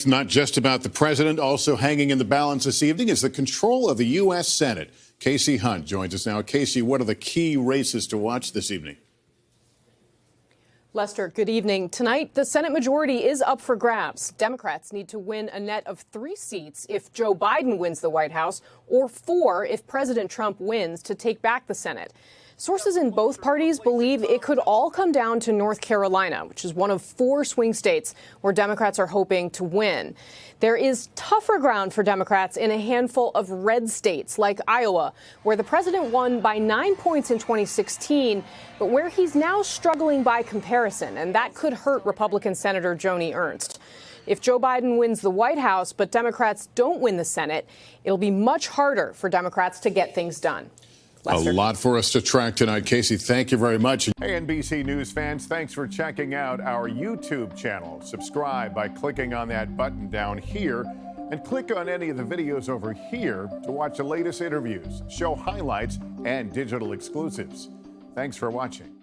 It's not just about the president. Also hanging in the balance this evening is the control of the U.S. Senate. Kasie Hunt joins us now. Kasie, what are the key races to watch this evening? Lester, good evening. Tonight, the Senate majority is up for grabs. Democrats need to win a net of 3 seats if Joe Biden wins the White House, or 4 if President Trump wins to take back the Senate. Sources in both parties believe it could all come down to North Carolina, which is one of 4 swing states where Democrats are hoping to win. There is tougher ground for Democrats in a handful of red states like Iowa, where the president won by 9 points in 2016, but where he's now struggling by comparison, and that could hurt Republican Senator Joni Ernst. If Joe Biden wins the White House, but Democrats don't win the Senate, it'll be much harder for Democrats to get things done. Lester. A lot for us to track tonight. Kasie, thank you very much. Hey, NBC News fans, thanks for checking out our YouTube channel. Subscribe by clicking on that button down here and click on any of the videos over here to watch the latest interviews, show highlights, and digital exclusives. Thanks for watching.